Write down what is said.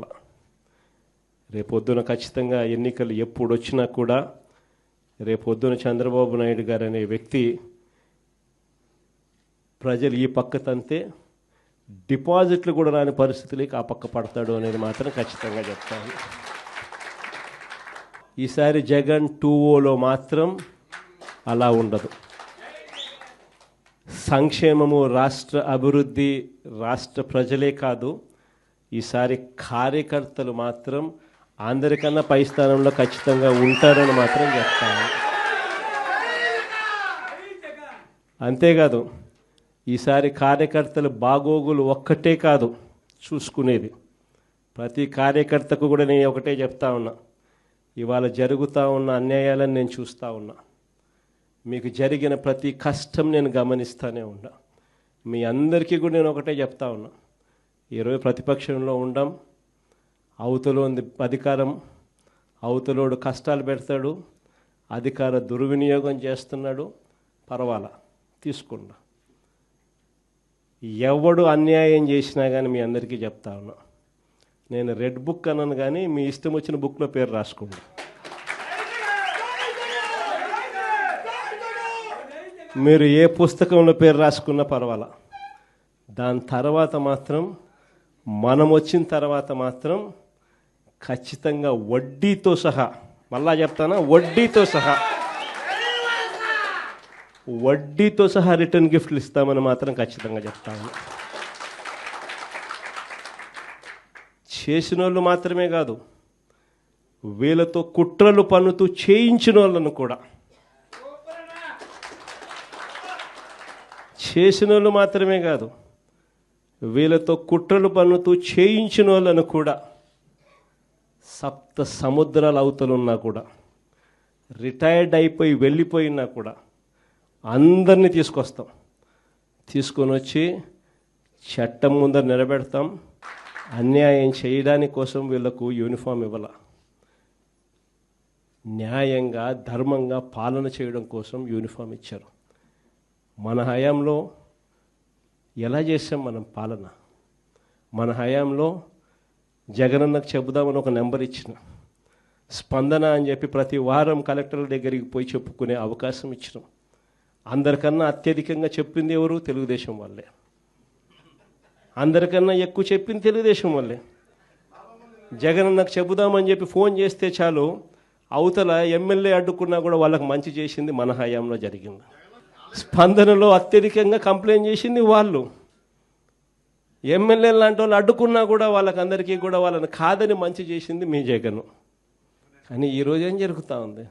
మళ్ళా రేపొద్దున ఖచ్చితంగా ఎన్నికలు ఎప్పుడు వచ్చినా కూడా రేపొద్దున చంద్రబాబు నాయుడు గారు అనే వ్యక్తి ప్రజలు ఈ పక్క తంతే డిపాజిట్లు కూడా రాని పరిస్థితులకి ఆ పక్క పడతాడు అనేది మాత్రం ఖచ్చితంగా చెప్తాను. ఈసారి జగన్ 2.0లో మాత్రం అలా ఉండదు. సంక్షేమము, రాష్ట్ర అభివృద్ధి, రాష్ట్ర ప్రజలే కాదు, ఈసారి కార్యకర్తలు మాత్రం అందరికన్నా పై స్థానంలో ఖచ్చితంగా ఉంటారని మాత్రం చెప్తాను. అంతేకాదు, ఈసారి కార్యకర్తలు బాగోగులు ఒక్కటే కాదు చూసుకునేది, ప్రతి కార్యకర్తకు కూడా నేను ఒకటే చెప్తా ఉన్నా, ఇవాళ జరుగుతూ ఉన్న అన్యాయాలను నేను చూస్తూ ఉన్నా, మీకు జరిగిన ప్రతి కష్టం నేను గమనిస్తూనే ఉన్నా. మీ అందరికీ కూడా నేను ఒకటే చెప్తా ఉన్నా, ఈరోజు ప్రతిపక్షంలో ఉండం, అవతల ఉంది అధికారం, అవతలోడు కష్టాలు పెడతాడు, అధికార దుర్వినియోగం చేస్తున్నాడు, పర్వాలా తీసుకున్నా. ఎవడు అన్యాయం చేసినా కానీ మీ అందరికీ చెప్తా ఉన్నా, నేను రెడ్ బుక్ అన్నాను కానీ మీ ఇష్టం వచ్చిన బుక్లో పేరు రాసుకోండి. మీరు ఏ పుస్తకంలో పేరు రాసుకున్నా పర్వాలా. దాని తర్వాత మాత్రం మనం వచ్చిన తర్వాత మాత్రం ఖచ్చితంగా వడ్డీతో సహా, మళ్ళా చెప్తానా, వడ్డీతో సహా రిటర్న్ గిఫ్ట్లు ఇస్తామని మాత్రం ఖచ్చితంగా చెప్తాను. చేసిన వాళ్ళు మాత్రమే కాదు, వీళ్ళతో కుట్రలు పన్నుతూ చేయించిన వాళ్ళను కూడా, చేసిన వాళ్ళు మాత్రమే కాదు, వీళ్ళతో కుట్రలు పన్నుతూ చేయించిన వాళ్ళను కూడా, సప్త సముద్రాల అవతలున్నా కూడా, రిటైర్డ్ అయిపోయి వెళ్ళిపోయినా కూడా అందరినీ తీసుకొని వచ్చి చట్టం ముందర నిలబెడతాం. అన్యాయం చేయడానికి కోసం వీళ్ళకు యూనిఫామ్ ఇవ్వాల, న్యాయంగా ధర్మంగా పాలన చేయడం కోసం యూనిఫామ్ ఇచ్చారు. మన హయాంలో ఎలా చేసాం మనం పాలన? మన హయాంలో జగనన్నకు చెబుదామని ఒక నెంబర్ ఇచ్చిన, స్పందన అని చెప్పి ప్రతి వారం కలెక్టర్ల దగ్గరికి పోయి చెప్పుకునే అవకాశం ఇచ్చినాం. అందరికన్నా అత్యధికంగా చెప్పింది ఎవరు? తెలుగుదేశం వాళ్ళే. అందరికన్నా ఎక్కువ చెప్పింది తెలుగుదేశం వాళ్ళే. జగనన్నకు చెబుదామని చెప్పి ఫోన్ చేస్తే చాలు, అవతల ఎమ్మెల్యే అడ్డుకున్నా కూడా వాళ్ళకి మంచి చేసింది మన హయాంలో జరిగింది. స్పందనలో అత్యధికంగా కంప్లైంట్ చేసింది వాళ్ళు. ఎమ్మెల్యే లాంటి వాళ్ళు అడ్డుకున్నా కూడా వాళ్ళకందరికీ కూడా వాళ్ళని కాదని మంచి చేసింది మీ జగన్. కానీ ఈరోజు ఏం జరుగుతూ ఉంది?